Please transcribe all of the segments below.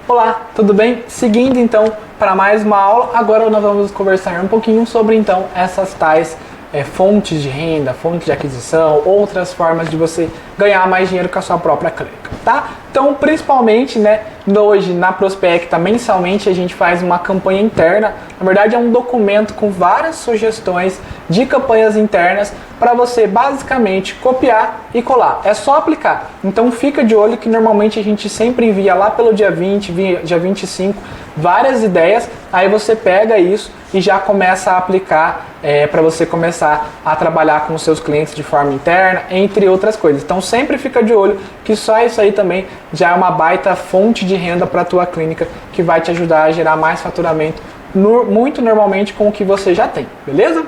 Olá, tudo bem? Seguindo então para mais uma aula, agora nós vamos conversar um pouquinho sobre então essas tais fontes de renda, fontes de aquisição, outras formas de você ganhar mais dinheiro com a sua própria clínica, tá? Então, principalmente, hoje na Prospecta, mensalmente a gente faz uma campanha interna. Na verdade, é um documento com várias sugestões de campanhas internas para você basicamente copiar e colar. É só aplicar. Então, fica de olho que normalmente a gente sempre envia lá pelo dia 20, dia 25, várias ideias. Aí você pega isso e já começa a aplicar para você começar a trabalhar com os seus clientes de forma interna, entre outras coisas. Então sempre fica de olho que só isso aí também já é uma baita fonte de renda para a tua clínica que vai te ajudar a gerar mais faturamento muito normalmente com o que você já tem, beleza?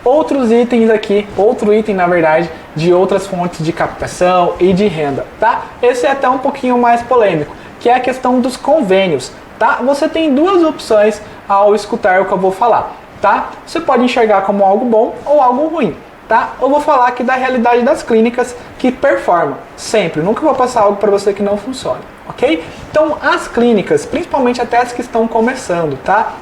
Outros itens aqui, outro item na verdade, de outras fontes de captação e de renda, tá? Esse é até um pouquinho mais polêmico, que é a questão dos convênios, tá? Você tem duas opções ao escutar o que eu vou falar, tá? Você pode enxergar como algo bom ou algo ruim, tá? Eu vou falar aqui da realidade das clínicas que performam, sempre, nunca vou passar algo para você que não funciona, ok? Então, as clínicas, principalmente até as que estão começando, tá?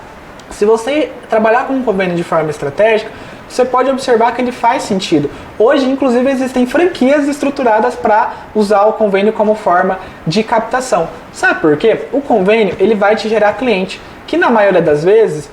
Se você trabalhar com um convênio de forma estratégica, você pode observar que ele faz sentido. Hoje, inclusive, existem franquias estruturadas para usar o convênio como forma de captação. Sabe por quê? O convênio ele vai te gerar cliente, que na maioria das vezes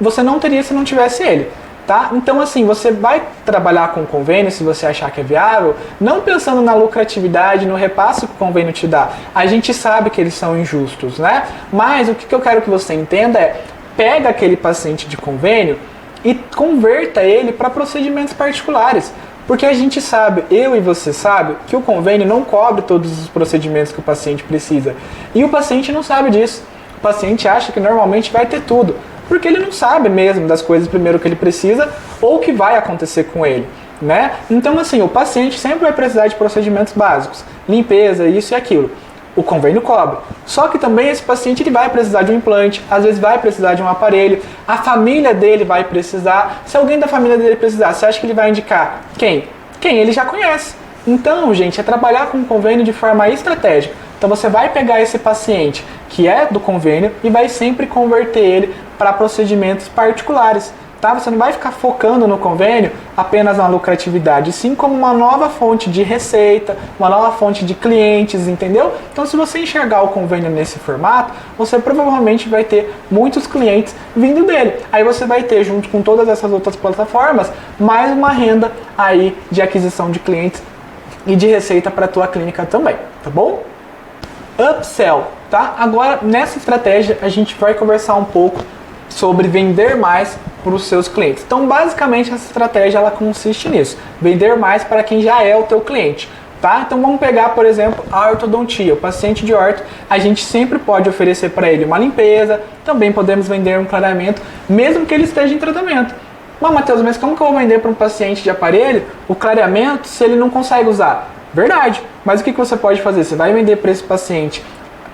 você não teria se não tivesse ele. Tá? Então, assim, você vai trabalhar com o convênio, se você achar que é viável, não pensando na lucratividade, no repasse que o convênio te dá. A gente sabe que eles são injustos, né? Mas o que eu quero que você entenda é, pega aquele paciente de convênio e converta ele para procedimentos particulares. Porque a gente sabe, eu e você sabe, que o convênio não cobre todos os procedimentos que o paciente precisa. E o paciente não sabe disso. O paciente acha que normalmente vai ter tudo, porque ele não sabe mesmo das coisas primeiro que ele precisa ou que vai acontecer com ele, né? Então, assim, o paciente sempre vai precisar de procedimentos básicos, limpeza, isso e aquilo. O convênio cobre. Só que também esse paciente ele vai precisar de um implante, às vezes vai precisar de um aparelho, a família dele vai precisar. Se alguém da família dele precisar, você acha que ele vai indicar quem? Quem ele já conhece. Então, gente, é trabalhar com o convênio de forma estratégica. Então você vai pegar esse paciente que é do convênio e vai sempre converter ele para procedimentos particulares. Tá? Você não vai ficar focando no convênio apenas na lucratividade, sim como uma nova fonte de receita, uma nova fonte de clientes, entendeu? Então se você enxergar o convênio nesse formato, você provavelmente vai ter muitos clientes vindo dele. Aí você vai ter, junto com todas essas outras plataformas, mais uma renda aí de aquisição de clientes e de receita para a tua clínica também, tá bom? Upsell, tá? Agora, nessa estratégia, a gente vai conversar um pouco sobre vender mais para os seus clientes. Então, basicamente, essa estratégia ela consiste nisso, vender mais para quem já é o teu cliente, tá? Então, vamos pegar, por exemplo, a ortodontia. O paciente de orto, a gente sempre pode oferecer para ele uma limpeza, também podemos vender um clareamento, mesmo que ele esteja em tratamento. Mas, Matheus, mas como que eu vou vender para um paciente de aparelho o clareamento se ele não consegue usar? Verdade, mas o que você pode fazer? Você vai vender para esse paciente,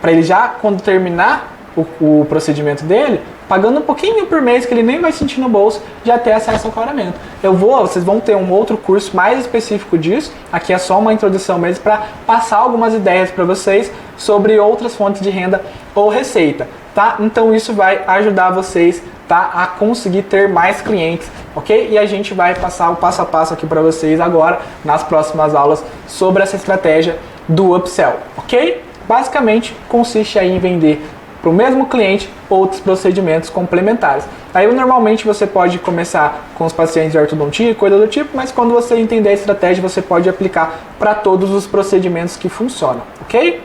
para ele já, quando terminar o procedimento dele, pagando um pouquinho por mês, que ele nem vai sentir no bolso, já ter acesso ao clareamento. Vocês vão ter um outro curso mais específico disso, aqui é só uma introdução mesmo, para passar algumas ideias para vocês sobre outras fontes de renda ou receita, tá? Então isso vai ajudar vocês, tá, a conseguir ter mais clientes, ok? E a gente vai passar o passo a passo aqui para vocês agora, nas próximas aulas, sobre essa estratégia do upsell, ok? Basicamente, consiste aí em vender para o mesmo cliente outros procedimentos complementares. Aí, normalmente, você pode começar com os pacientes de ortodontia e coisa do tipo, mas quando você entender a estratégia, você pode aplicar para todos os procedimentos que funcionam, ok?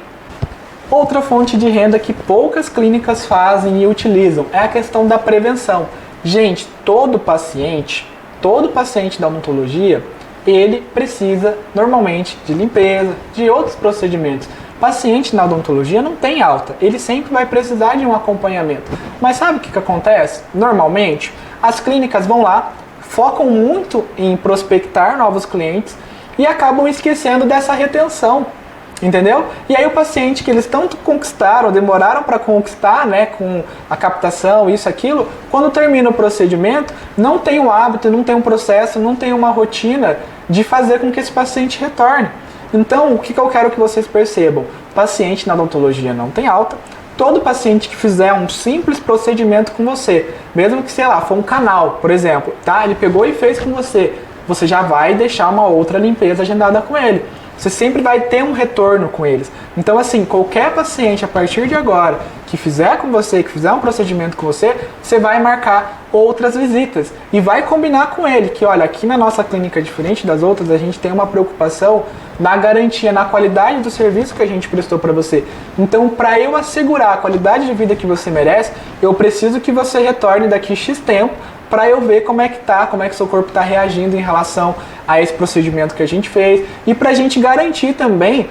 Outra fonte de renda que poucas clínicas fazem e utilizam é a questão da prevenção. Gente, todo paciente da odontologia, ele precisa normalmente de limpeza, de outros procedimentos. Paciente na odontologia não tem alta, ele sempre vai precisar de um acompanhamento. Mas sabe o que acontece? Normalmente, as clínicas vão lá, focam muito em prospectar novos clientes e acabam esquecendo dessa retenção. Entendeu? E aí o paciente que eles tanto conquistaram, demoraram para conquistar, né, com a captação, isso, aquilo, quando termina o procedimento, não tem o hábito, não tem um processo, não tem uma rotina de fazer com que esse paciente retorne. Então, o que eu quero que vocês percebam? Paciente na odontologia não tem alta, todo paciente que fizer um simples procedimento com você, mesmo que, sei lá, for um canal, por exemplo, tá? Ele pegou e fez com você, você já vai deixar uma outra limpeza agendada com ele. Você sempre vai ter um retorno com eles. Então, assim, qualquer paciente a partir de agora que fizer com você, que fizer um procedimento com você, você vai marcar outras visitas e vai combinar com ele que, olha, aqui na nossa clínica, diferente das outras, a gente tem uma preocupação na garantia, na qualidade do serviço que a gente prestou para você. Então, para eu assegurar a qualidade de vida que você merece, eu preciso que você retorne daqui X tempo para eu ver como é que tá, como é que seu corpo está reagindo em relação a esse procedimento que a gente fez e para a gente garantir também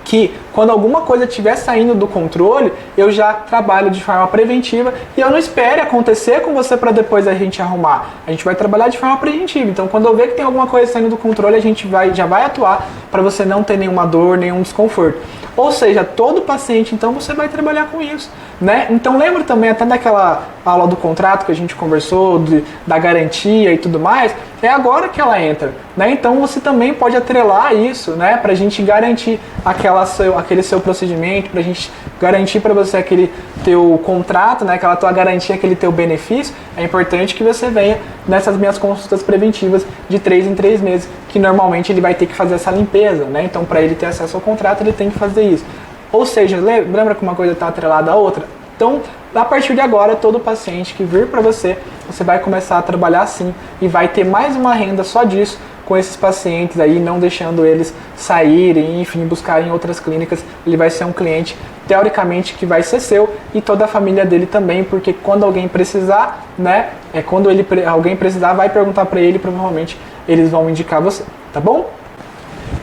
que quando alguma coisa estiver saindo do controle, eu já trabalho de forma preventiva e eu não espere acontecer com você para depois a gente arrumar. A gente vai trabalhar de forma preventiva. Então, quando eu ver que tem alguma coisa saindo do controle, a gente já vai atuar para você não ter nenhuma dor, nenhum desconforto. Ou seja, todo paciente, então, você vai trabalhar com isso, né? Então, lembra também até daquela aula do contrato que a gente conversou, da garantia e tudo mais? É agora que ela entra, né? Então, você também pode atrelar isso, né? Para a gente garantir aquele seu procedimento, para a gente garantir para você aquele teu contrato, né? Aquela tua garantia, aquele teu benefício. É importante que você venha nessas minhas consultas preventivas de 3 em 3 meses, que normalmente ele vai ter que fazer essa limpeza, né? Então, para ele ter acesso ao contrato, ele tem que fazer isso. Ou seja, lembra que uma coisa está atrelada à outra? Então, a partir de agora, todo paciente que vir para você, você vai começar a trabalhar assim e vai ter mais uma renda só disso com esses pacientes aí, não deixando eles saírem, enfim, buscarem outras clínicas. Ele vai ser um cliente, teoricamente, que vai ser seu e toda a família dele também, porque quando alguém precisar, né, quando alguém precisar, vai perguntar para ele, provavelmente eles vão indicar você, tá bom?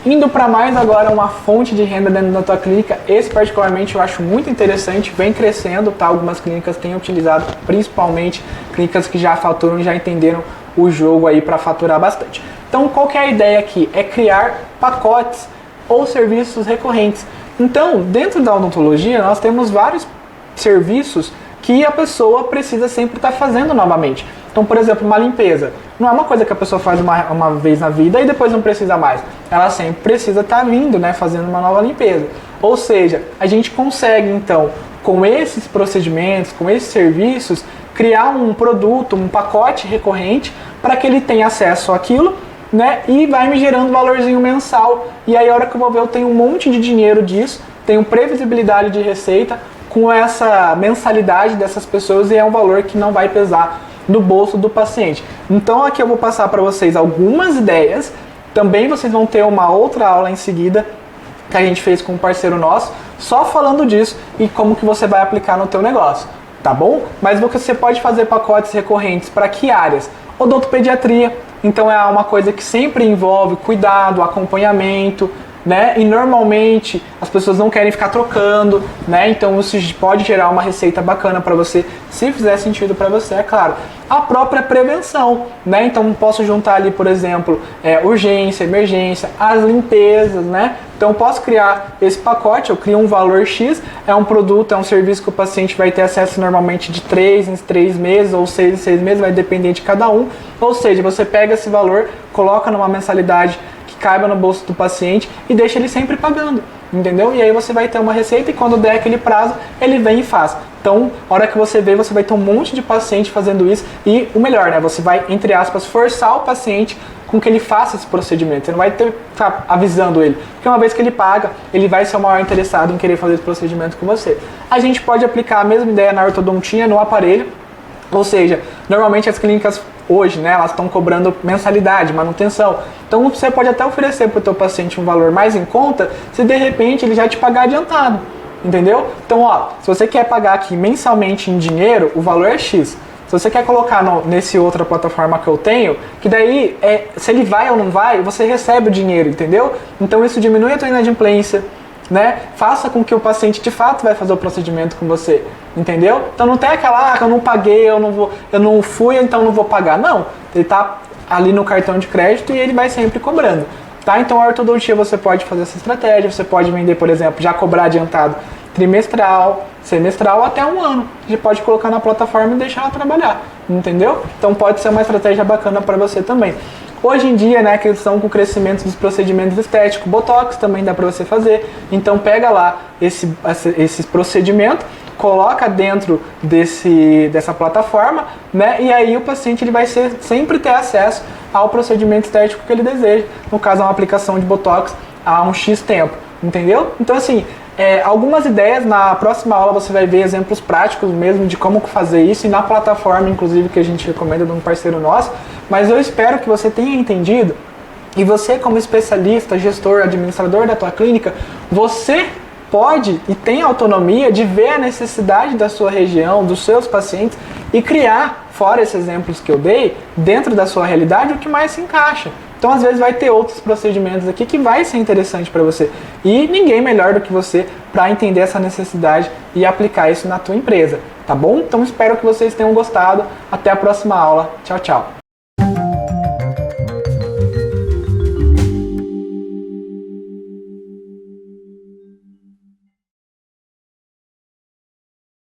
Indo para mais agora uma fonte de renda dentro da tua clínica, esse particularmente eu acho muito interessante, vem crescendo, tá? Algumas clínicas têm utilizado, principalmente clínicas que já faturam, já entenderam o jogo aí para faturar bastante. Então, qual que é a ideia aqui? É criar pacotes ou serviços recorrentes. Então, dentro da odontologia, nós temos vários serviços que a pessoa precisa sempre estar fazendo novamente. Então, por exemplo, uma limpeza. Não é uma coisa que a pessoa faz uma vez na vida e depois não precisa mais. Ela sempre precisa estar vindo, né, fazendo uma nova limpeza. Ou seja, a gente consegue, então, com esses procedimentos, com esses serviços, criar um produto, um pacote recorrente para que ele tenha acesso àquilo, né, e vai me gerando um valorzinho mensal. E aí, a hora que eu vou ver, eu tenho um monte de dinheiro disso, tenho previsibilidade de receita com essa mensalidade dessas pessoas e é um valor que não vai pesar no bolso do paciente. Então aqui eu vou passar para vocês algumas ideias. Também vocês vão ter uma outra aula em seguida que a gente fez com um parceiro nosso, só falando disso e como que você vai aplicar no teu negócio, tá bom? Mas você pode fazer pacotes recorrentes para que áreas? Odontopediatria, então é uma coisa que sempre envolve cuidado, acompanhamento, né? E normalmente as pessoas não querem ficar trocando, né? Então isso pode gerar uma receita bacana para você, se fizer sentido para você, é claro. A própria prevenção, né? Então posso juntar ali, por exemplo, urgência, emergência, as limpezas, né? Então posso criar esse pacote, eu crio um valor X, é um produto, é um serviço que o paciente vai ter acesso normalmente de 3 em 3 meses ou 6 em 6 meses, vai depender de cada um. Ou seja, você pega esse valor, coloca numa mensalidade caiba no bolso do paciente e deixa ele sempre pagando, entendeu? E aí você vai ter uma receita e quando der aquele prazo, ele vem e faz. Então, a hora que você vê, você vai ter um monte de paciente fazendo isso e o melhor, né? Você vai, entre aspas, forçar o paciente com que ele faça esse procedimento. Você não vai ficar avisando ele, porque uma vez que ele paga, ele vai ser o maior interessado em querer fazer esse procedimento com você. A gente pode aplicar a mesma ideia na ortodontia, no aparelho, ou seja, normalmente as clínicas hoje, né, elas estão cobrando mensalidade, manutenção. Então você pode até oferecer para o teu paciente um valor mais em conta, se de repente ele já te pagar adiantado, entendeu? Então, ó, se você quer pagar aqui mensalmente em dinheiro, o valor é X. Se você quer colocar nesse outra plataforma que eu tenho, que daí, se ele vai ou não vai, você recebe o dinheiro, entendeu? Então isso diminui a tua inadimplência, né? Faça com que o paciente de fato vai fazer o procedimento com você, entendeu? Então não tem aquela, eu não paguei, eu não fui, então não vou pagar. Não, ele tá ali no cartão de crédito e ele vai sempre cobrando, tá? Então a ortodontia você pode fazer essa estratégia, você pode vender, por exemplo, já cobrar adiantado trimestral, semestral até um ano. Você pode colocar na plataforma e deixar ela trabalhar, entendeu? Então pode ser uma estratégia bacana para você também. Hoje em dia, né, que eles estão com o crescimento dos procedimentos estéticos, botox também dá para você fazer. Então pega lá esse procedimento, coloca dentro dessa plataforma, né? E aí o paciente ele vai sempre ter acesso ao procedimento estético que ele deseja. No caso, uma aplicação de Botox há um X tempo, entendeu? Então, assim, algumas ideias, na próxima aula você vai ver exemplos práticos mesmo de como fazer isso, e na plataforma, inclusive, que a gente recomenda de um parceiro nosso. Mas eu espero que você tenha entendido, e você, como especialista, gestor, administrador da tua clínica, você pode e tem autonomia de ver a necessidade da sua região, dos seus pacientes, e criar, fora esses exemplos que eu dei, dentro da sua realidade, o que mais se encaixa. Então, às vezes, vai ter outros procedimentos aqui que vai ser interessante para você. E ninguém melhor do que você para entender essa necessidade e aplicar isso na tua empresa, tá bom? Então, espero que vocês tenham gostado. Até a próxima aula. Tchau, tchau.